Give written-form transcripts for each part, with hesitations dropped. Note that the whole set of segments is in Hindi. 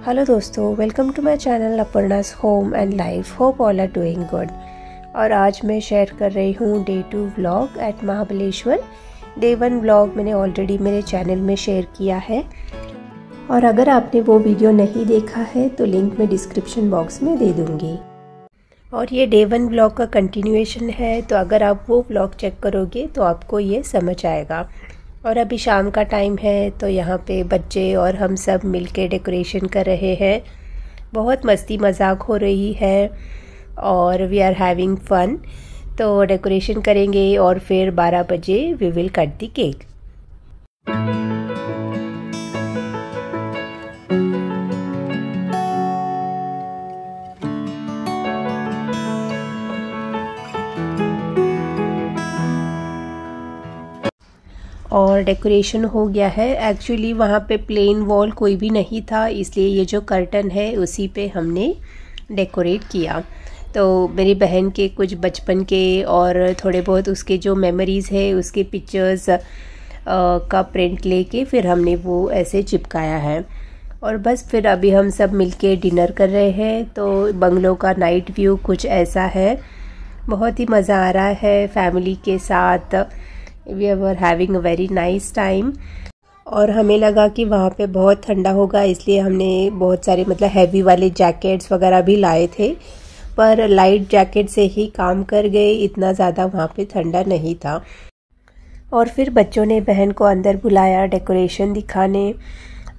हेलो दोस्तों, welcome to my channel Aparna's home and life. Hope all are doing good. और आज मैं शेयर कर रही हूँ day 2 vlog at Mahabaleshwar. Day 1 vlog मैंने ऑलरेडी मेरे चैनल में शेयर किया है, और अगर आपने वो वीडियो नहीं देखा है तो लिंक मैं डिस्क्रिप्शन बॉक्स में दे दूँगी। और ये डे 1 व्लॉग का कंटिन्यूएशन है, तो अगर आप वो व्लॉग चेक करोगे तो आपको ये समझ आएगा। और अभी शाम का टाइम है, तो यहाँ पे बच्चे और हम सब मिलके डेकोरेशन कर रहे हैं। बहुत मस्ती मजाक हो रही है और वी आर हैविंग फन। तो डेकोरेशन करेंगे और फिर 12 बजे we will cut the cake. और डेकोरेशन हो गया है। एक्चुअली वहाँ पे प्लेन वॉल कोई भी नहीं था, इसलिए ये जो कर्टन है उसी पे हमने डेकोरेट किया। तो मेरी बहन के कुछ बचपन के और थोड़े बहुत उसके जो मेमोरीज़ है उसके पिक्चर्स का प्रिंट लेके फिर हमने वो ऐसे चिपकाया है। और बस फिर अभी हम सब मिलके डिनर कर रहे हैं। तो बंगलो का नाइट व्यू कुछ ऐसा है। बहुत ही मज़ा आ रहा है फैमिली के साथ। We were having a very nice time। और हमें लगा कि वहाँ पे बहुत ठंडा होगा, इसलिए हमने बहुत सारे हैवी वाले जैकेट्स वगैरह भी लाए थे, पर लाइट जैकेट से ही काम कर गए। इतना ज़्यादा वहाँ पे ठंडा नहीं था। और फिर बच्चों ने बहन को अंदर बुलाया डेकोरेशन दिखाने,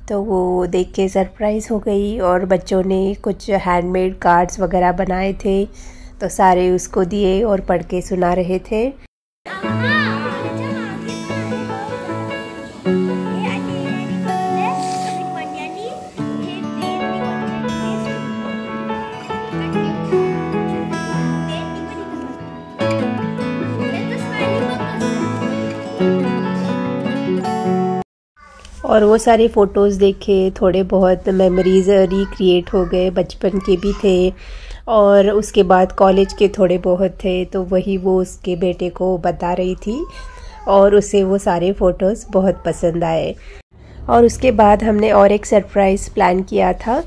तो वो देख के सरप्राइज़ हो गई। और बच्चों ने कुछ हैंडमेड कार्ड्स वगैरह बनाए थे, तो सारे उसको दिए और पढ़ के सुना रहे थे। और वो सारे फ़ोटोज़ देखे, थोड़े बहुत मेमोरीज़ रिक्रिएट हो गए, बचपन के भी थे और उसके बाद कॉलेज के थोड़े बहुत थे। तो वही वो उसके बेटे को बता रही थी और उसे वो सारे फ़ोटोज़ बहुत पसंद आए। और उसके बाद हमने और एक सरप्राइज़ प्लान किया था।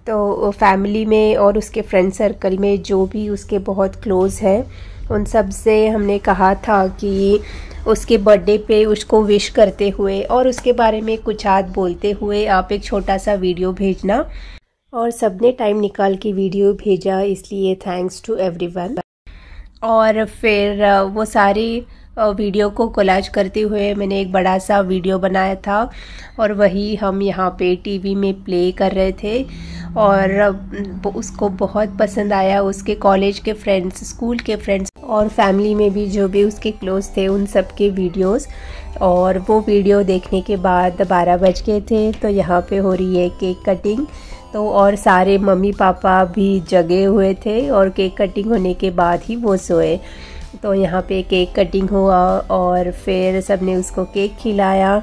तो फैमिली में और उसके फ्रेंड सर्कल में जो भी उसके बहुत क्लोज़ है, उन सब से हमने कहा था कि उसके बर्थडे पे उसको विश करते हुए और उसके बारे में कुछ आध बोलते हुए आप एक छोटा सा वीडियो भेजना। और सबने टाइम निकाल के वीडियो भेजा, इसलिए थैंक्स टू एवरीवन। और फिर वो सारी वीडियो को कोलाज करते हुए मैंने एक बड़ा सा वीडियो बनाया था, और वही हम यहाँ पे टीवी में प्ले कर रहे थे। और उसको बहुत पसंद आया। उसके कॉलेज के फ्रेंड्स, स्कूल के फ्रेंड्स और फैमिली में भी जो भी उसके क्लोज थे, उन सब के वीडियोस। और वो वीडियो देखने के बाद 12 बज गए थे, तो यहाँ पे हो रही है केक कटिंग। तो और सारे मम्मी पापा भी जगे हुए थे और केक कटिंग होने के बाद ही वो सोए। तो यहाँ पे केक कटिंग हुआ और फिर सबने उसको केक खिलाया।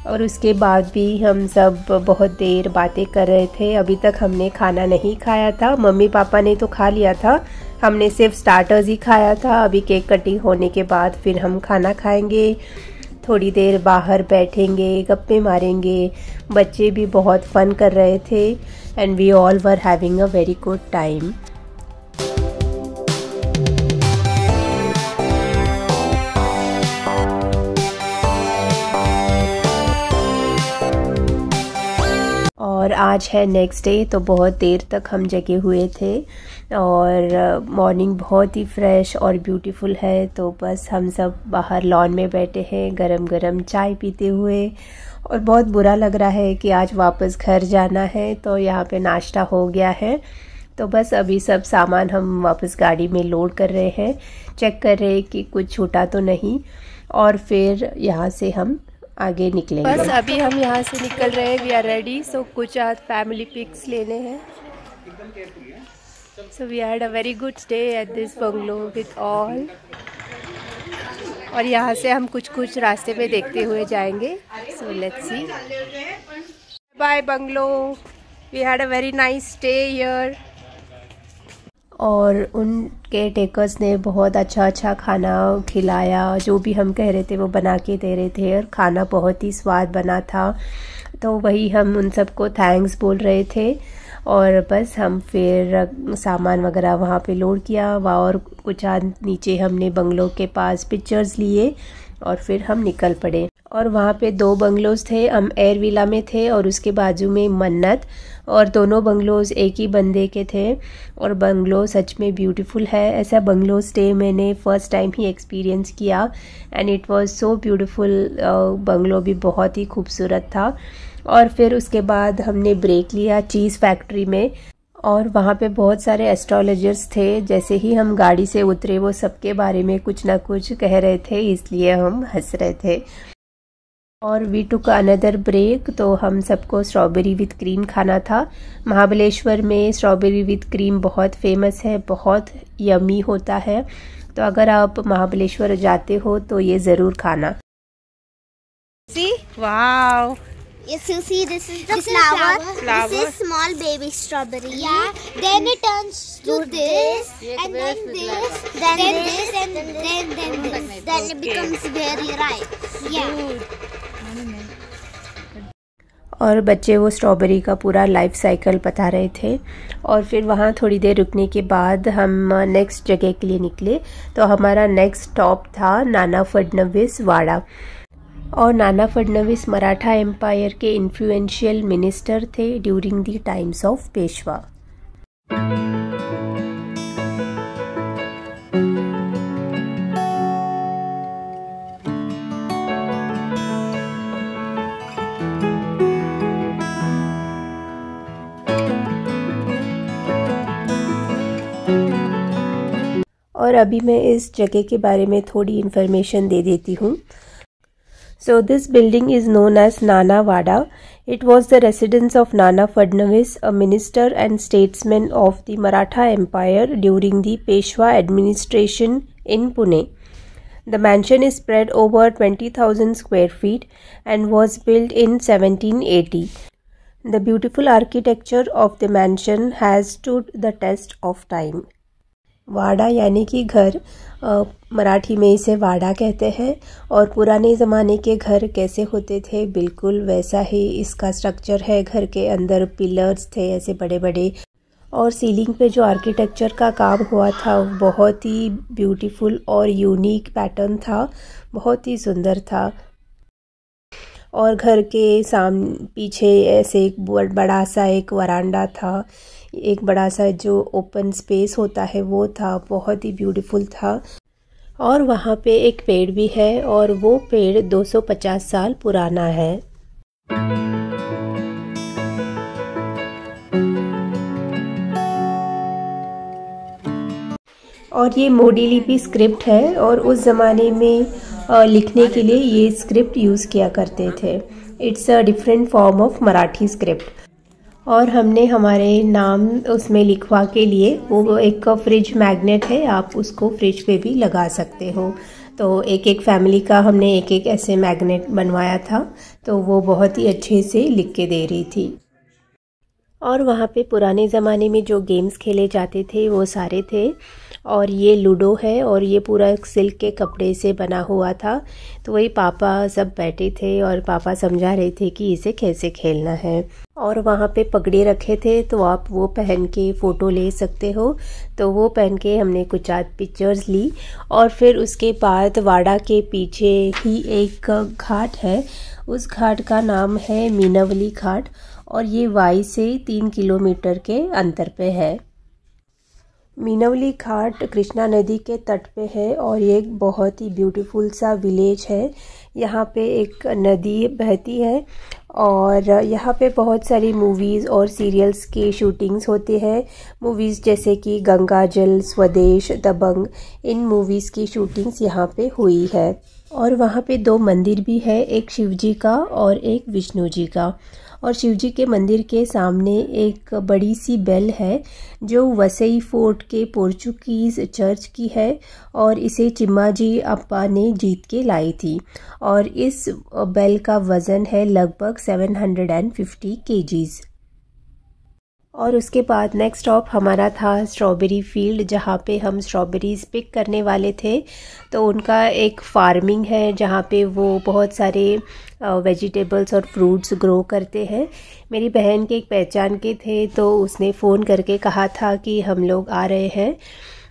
और उसके बाद भी हम सब बहुत देर बातें कर रहे थे। अभी तक हमने खाना नहीं खाया था, मम्मी पापा ने तो खा लिया था, हमने सिर्फ स्टार्टर्स ही खाया था। अभी केक कटिंग होने के बाद फिर हम खाना खाएंगे, थोड़ी देर बाहर बैठेंगे, गप्पे मारेंगे। बच्चे भी बहुत फन कर रहे थे and we all were having a very good time. और आज है नेक्स्ट डे, तो बहुत देर तक हम जगे हुए थे और मॉर्निंग बहुत ही फ्रेश और ब्यूटीफुल है। तो बस हम सब बाहर लॉन में बैठे हैं गरम गरम चाय पीते हुए। और बहुत बुरा लग रहा है कि आज वापस घर जाना है। तो यहाँ पे नाश्ता हो गया है, तो बस अभी सब सामान हम वापस गाड़ी में लोड कर रहे हैं, चेक कर रहे हैं कि कुछ छूटा तो नहीं, और फिर यहाँ से हम आगे निकलेंगे। बस अभी हम यहाँ से निकल रहे हैं, वी आर रेडी। सो कुछ आज फैमिली पिक्स लेने हैं। So we had a very good stay at this bungalow with all. और यहाँ से हम कुछ रास्ते में देखते हुए जाएंगे। So let's see. Bye bungalow, we had a very nice stay here. और उनके टेकर्स ने बहुत अच्छा खाना खिलाया, जो भी हम कह रहे थे वो बना के दे रहे थे, और खाना बहुत ही स्वाद बना था। तो वही हम उन सबको थैंक्स बोल रहे थे। और बस हम फिर सामान वगैरह वहाँ पे लोड किया और कुछ नीचे हमने बंगलो के पास पिक्चर्स लिए और फिर हम निकल पड़े। और वहाँ पे 2 बंगलोज थे, हम एयर विला में थे और उसके बाजू में मन्नत, और दोनों बंगलोज एक ही बंदे के थे और बंगलो सच में ब्यूटीफुल है। ऐसा बंगलो स्टे मैंने फ़र्स्ट टाइम ही एक्सपीरियंस किया and it was so beautiful. Bungalow भी बहुत ही खूबसूरत था। और फिर उसके बाद हमने ब्रेक लिया चीज़ फैक्ट्री में और वहाँ पे बहुत सारे एस्ट्रोलॉजर्स थे। जैसे ही हम गाड़ी से उतरे वो सबके बारे में कुछ ना कुछ कह रहे थे, इसलिए हम हंस रहे थे। और वी टुक अनदर ब्रेक, तो हम सबको स्ट्रॉबेरी विथ क्रीम खाना था। महाबलेश्वर में स्ट्रॉबेरी विथ क्रीम बहुत फेमस है, बहुत यमी होता है, तो अगर आप महाबलेश्वर जाते हो तो ये ज़रूर खाना। See? Wow. Yes, you see, this is the flower. This is small baby strawberry. Yeah. Then it turns to this, and then this, then this, and then this. Then it becomes very ripe. Yeah. और बच्चे वो स्ट्रॉबेरी का पूरा लाइफ साइकिल बता रहे थे। और फिर वहाँ थोड़ी देर रुकने के बाद हम नेक्स्ट जगह के लिए निकले। तो हमारा नेक्स्ट स्टॉप था नाना फडणवीस वाड़ा। और नाना फडणवीस मराठा एम्पायर के इन्फ्लुएंशियल मिनिस्टर थे during the times of Peshwa. और अभी मैं इस जगह के बारे में थोड़ी इन्फॉर्मेशन दे देती हूँ। So this building is known as Nana Wada. It was the residence of Nana Fadnavis, a minister and statesman of the Maratha Empire during the Peshwa administration in Pune. The mansion is spread over 20,000 square feet and was built in 1780. The beautiful architecture of the mansion has stood the test of time. वाड़ा यानी कि घर, मराठी में इसे वाड़ा कहते हैं। और पुराने ज़माने के घर कैसे होते थे बिल्कुल वैसा ही इसका स्ट्रक्चर है। घर के अंदर पिलर्स थे ऐसे बड़े बड़े, और सीलिंग पे जो आर्किटेक्चर का काम हुआ था बहुत ही ब्यूटीफुल और यूनिक पैटर्न था, बहुत ही सुंदर था। और घर के पीछे ऐसे एक बड़ा सा एक वरांडा था, एक बड़ा सा जो ओपन स्पेस होता है वो था, बहुत ही ब्यूटीफुल था। और वहाँ पे एक पेड़ भी है और वो पेड़ 250 साल पुराना है। और ये मोडी लिपि स्क्रिप्ट है और उस ज़माने में लिखने के लिए ये स्क्रिप्ट यूज़ किया करते थे। It's a different form of Marathi script. और हमने हमारे नाम उसमें लिखवा के लिए वो एक फ्रिज मैग्नेट है, आप उसको फ्रिज पे भी लगा सकते हो। तो एक एक फैमिली का हमने एक एक ऐसे मैग्नेट बनवाया था, तो वो बहुत ही अच्छे से लिख के दे रही थी। और वहाँ पे पुराने ज़माने में जो गेम्स खेले जाते थे वो सारे थे। और ये लूडो है और ये पूरा सिल्क के कपड़े से बना हुआ था। तो वही पापा सब बैठे थे और पापा समझा रहे थे कि इसे कैसे खेलना है। और वहाँ पे पगड़े रखे थे तो आप वो पहन के फ़ोटो ले सकते हो। तो वो पहन के हमने कुछ पिक्चर्स ली। और फिर उसके बाद वाड़ा के पीछे ही एक घाट है, उस घाट का नाम है मीनावली घाट और ये वाई से 3 किलोमीटर के अंतर पे है। मीनावली घाट कृष्णा नदी के तट पे है और ये एक बहुत ही ब्यूटीफुल सा विलेज है। यहाँ पे एक नदी बहती है और यहाँ पे बहुत सारी मूवीज़ और सीरियल्स की शूटिंग्स होती है। मूवीज़ जैसे कि गंगा जल, स्वदेश, दबंग, इन मूवीज़ की शूटिंग्स यहाँ पे हुई है। और वहाँ पे 2 मंदिर भी है, एक शिवजी का और एक विष्णु जी का। और शिवजी के मंदिर के सामने एक बड़ी सी बेल है जो वसई फोर्ट के पोर्चुगीज़ चर्च की है और इसे चिम्माजी अप्पा ने जीत के लाई थी। और इस बेल का वज़न है लगभग 750 kgs। और उसके बाद नेक्स्ट स्टॉप हमारा था स्ट्रॉबेरी फील्ड, जहाँ पे हम स्ट्रॉबेरीज़ पिक करने वाले थे। तो उनका एक फार्मिंग है जहाँ पे वो बहुत सारे वेजिटेबल्स और फ्रूट्स ग्रो करते हैं। मेरी बहन के एक पहचान के थे, तो उसने फ़ोन करके कहा था कि हम लोग आ रहे हैं,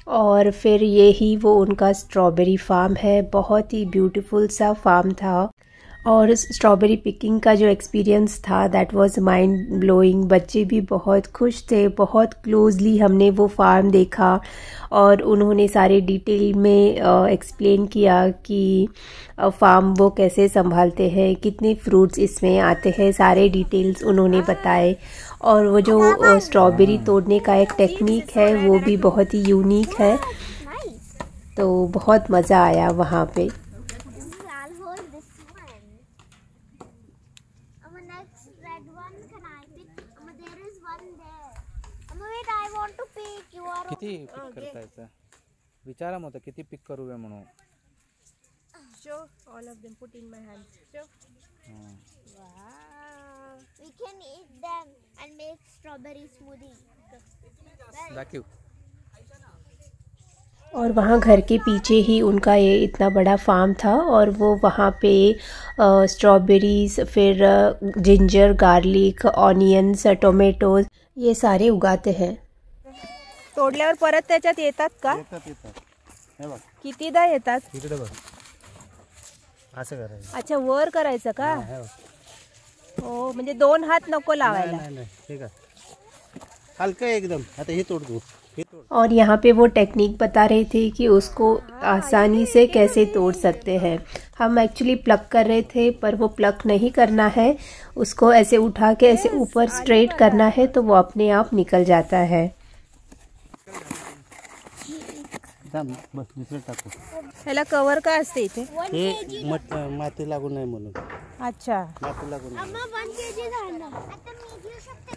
और फिर ये ही वो उनका स्ट्रॉबेरी फार्म है। बहुत ही ब्यूटीफुल सा फार्म था, और स्ट्रॉबेरी पिकिंग का जो एक्सपीरियंस था दैट वाज माइंड ब्लोइंग। बच्चे भी बहुत खुश थे, बहुत क्लोजली हमने वो फार्म देखा, और उन्होंने सारे डिटेल में एक्सप्लेन किया कि फार्म वो कैसे संभालते हैं, कितने फ्रूट्स इसमें आते हैं, सारे डिटेल्स उन्होंने बताए। और वो जो स्ट्रॉबेरी तोड़ने का एक टेक्निक है वो भी बहुत ही यूनिक है, तो बहुत मज़ा आया वहाँ पे। किती पिक करतायचा विचारा मग किती पिक करूया म्हणून. Show all of them, put in my hand. Show. Wow. We can eat them and make strawberry smoothie. दाखव. और वहाँ घर के पीछे ही उनका ये इतना बड़ा फार्म था, और वो वहाँ पे स्ट्रॉबेरीज, फिर जिंजर, गार्लिक, ऑनियन्स, टोमेटोज ये सारे उगाते हैं। तोडल्यावर परत त्याच्यात येतात का? येतात. हे बघ. कितीदा येतात? इकडे बघ. असं करायचं. अच्छा, वर करायचं का? हे बघ. हो, म्हणजे 2 हात नको लावायला. नाही ठीक आहे. हलका एकदम. आता हे तोड दो. और यहाँ पे वो टेक्निक बता रहे थे कि उसको आसानी से कैसे तोड़ सकते हैं। हम एक्चुअली प्लक कर रहे थे, पर वो प्लक नहीं करना है, उसको ऐसे उठा के ऐसे ऊपर स्ट्रेट करना है, तो वो अपने आप निकल जाता है। बस दुसरं टाकू. ह्याला कवर का असते इथे? हे माती लागू नये म्हणून. अच्छा, माती लागू नये. अम्मा 1 kg झालं. आता मी घेऊ शकते.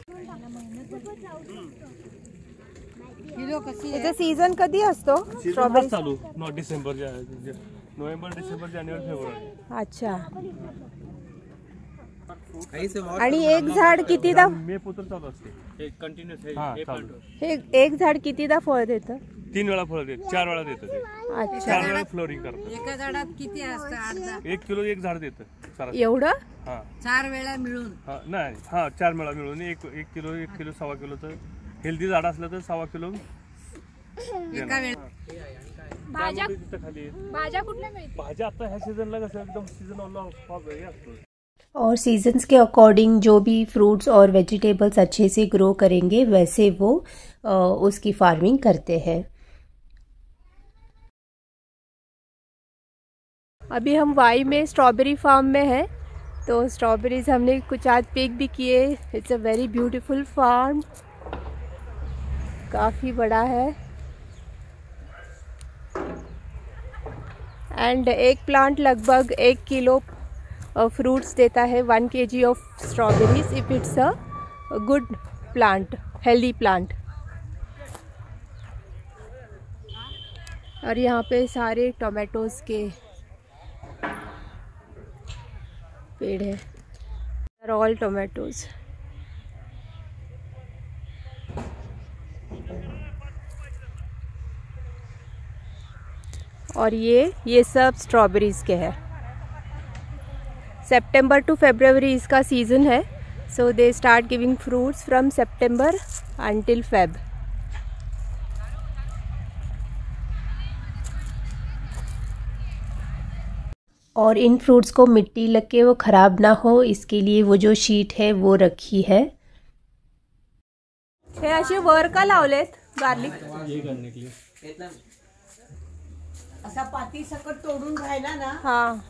याचा सीझन कधी असतो? स्ट्रॉबेरी चालू डिसेंबर, नोव्हेंबर, डिसेंबर, जानेवारी, फेब्रुवारी. अच्छा. आणि एक झाड कितीदा? मे पोतर चालू असते कंटिन्युअस. हे एक झाड कितीदा फळ देतं? 3 वेळा फळ देत, 4 वेळा देतं ते. अच्छा. 4 वेळा फ्लोरिंग करतं. एका झाडात किती असतं? 1 किलो एक झाड देतं. एवढं? हा 4 वेळा मिळून. नाही, हा 4 वेळा मिळून 1 किलो 1.25 किलोचं हेल्दी झाड असलं तर 1.25 किलो एका वेळा. भाज्या खाली. भाज्या कुठल्या मिळतात? भाज्या आता ह्या सीझनला कसं एकदम सीझन असतो. और सीजन्स के अकॉर्डिंग जो भी फ्रूट्स और वेजिटेबल्स अच्छे से ग्रो करेंगे वैसे वो उसकी फार्मिंग करते हैं। अभी हम वाई में स्ट्रॉबेरी फार्म में हैं, तो स्ट्रॉबेरीज हमने कुछ आज पिक भी किए। It's a very beautiful farm, काफ़ी बड़ा है। एंड एक प्लांट लगभग 1 किलो फ्रूट्स देता है, 1 kg of strawberries if it's a good plant, healthy plant. और यहाँ पे सारे टोमेटोज़ के पेड़ है, ऑल टोमेटोज। और ये सब स्ट्रॉबेरीज के हैं। सितंबर टू फरवरी इसका सीज़न है, so they start giving fruits from September until Feb. और इन फ्रूट्स को मिट्टी लग के वो ख़राब ना हो, इसके लिए वो जो शीट है वो रखी है। हे असे वर का लावलेत गार्लिक? ये करने के लिए असा पाती सकट तोडून राहिला ना, हाँ,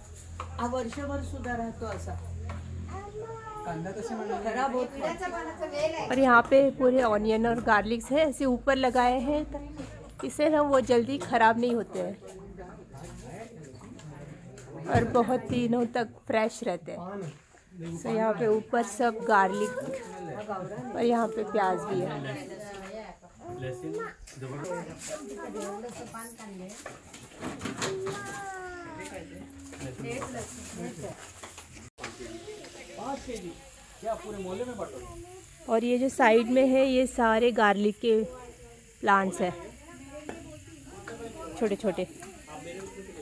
हा वर्षभर सुद्धा राहतो असा। कांदा कसे खराब होत नाही। और यहाँ पे पूरे ऑनियन और गार्लिक्स है, ऐसे ऊपर लगाए हैं, तो इससे ना वो जल्दी ख़राब नहीं होते हैं और बहुत दिनों तक फ्रेश रहते हैं। सो यहाँ पे ऊपर सब गार्लिक और यहाँ पे प्याज भी है। क्या पूरे मोहल्ले में बांटो? और ये जो साइड में है ये सारे गार्लिक के प्लांट्स हैं, छोटे छोटे,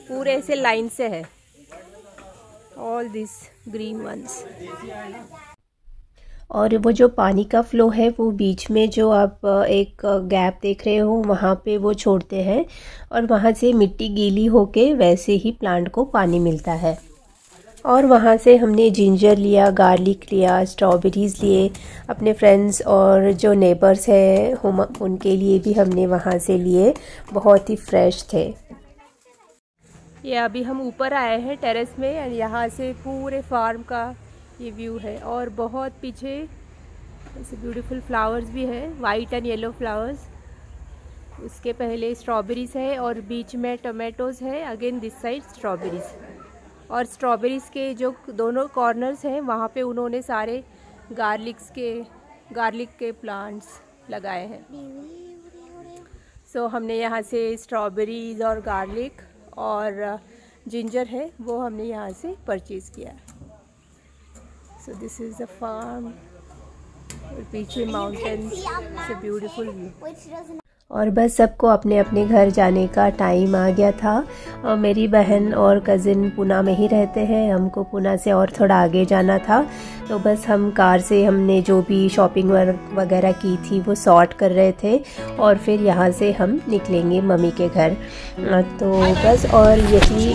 पूरे ऐसे लाइन से है, ऑल दिस ग्रीन वंस। और वो जो पानी का फ्लो है वो बीच में जो आप एक गैप देख रहे हो वहाँ पे वो छोड़ते हैं और वहाँ से मिट्टी गीली होके वैसे ही प्लांट को पानी मिलता है। और वहाँ से हमने जिंजर लिया, गार्लिक लिया, स्ट्रॉबेरीज़ लिए, अपने फ्रेंड्स और जो नेबर्स हैं उनके लिए भी हमने वहाँ से लिए, बहुत ही फ्रेश थे। ये अभी हम ऊपर आए हैं टेरेस में और यहाँ से पूरे फार्म का ये व्यू है। और बहुत पीछे ऐसे ब्यूटीफुल फ्लावर्स भी है, वाइट एंड येलो फ्लावर्स। उसके पहले स्ट्रॉबेरीज़ है और बीच में टोमेटोज़ है, अगेन दिस साइड स्ट्रॉबेरीज़। और स्ट्रॉबेरीज़ के जो दोनों कॉर्नर्स हैं वहाँ पे उन्होंने सारे गार्लिक के प्लांट्स लगाए हैं। सो हमने यहाँ से स्ट्रॉबेरीज़ और गार्लिक और जिंजर है वो हमने यहाँ से परचेज़ किया। So this is the farm और पीछे mountains, it's a beautiful view. और बस सबको अपने अपने घर जाने का टाइम आ गया था। और मेरी बहन और कज़िन पुणे में ही रहते हैं, हमको पुणे से और थोड़ा आगे जाना था, तो बस हम कार से हमने जो भी शॉपिंग वगैरह की थी वो सॉर्ट कर रहे थे और फिर यहाँ से हम निकलेंगे मम्मी के घर। तो बस और यही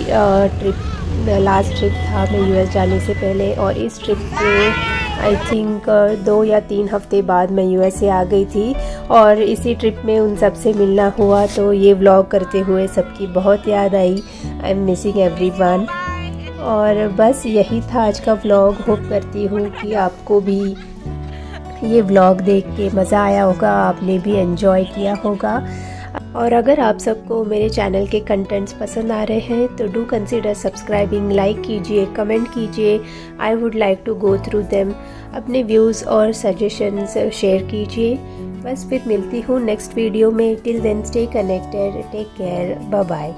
लास्ट ट्रिप था मैं यूएस जाने से पहले। और इस ट्रिप पे आई थिंक 2 या 3 हफ्ते बाद मैं यूएस से आ गई थी और इसी ट्रिप में उन सब से मिलना हुआ। तो ये व्लॉग करते हुए सबकी बहुत याद आई। I am missing everyone. और बस यही था आज का व्लॉग। होप करती हूँ कि आपको भी ये व्लॉग देख के मज़ा आया होगा, आपने भी एंजॉय किया होगा। और अगर आप सबको मेरे चैनल के कंटेंट्स पसंद आ रहे हैं तो डू कंसीडर सब्सक्राइबिंग, लाइक कीजिए, कमेंट कीजिए। I would like to go through them. अपने व्यूज़ और सजेशंस शेयर कीजिए। बस फिर मिलती हूँ नेक्स्ट वीडियो में। Till then stay connected, take care, bye bye.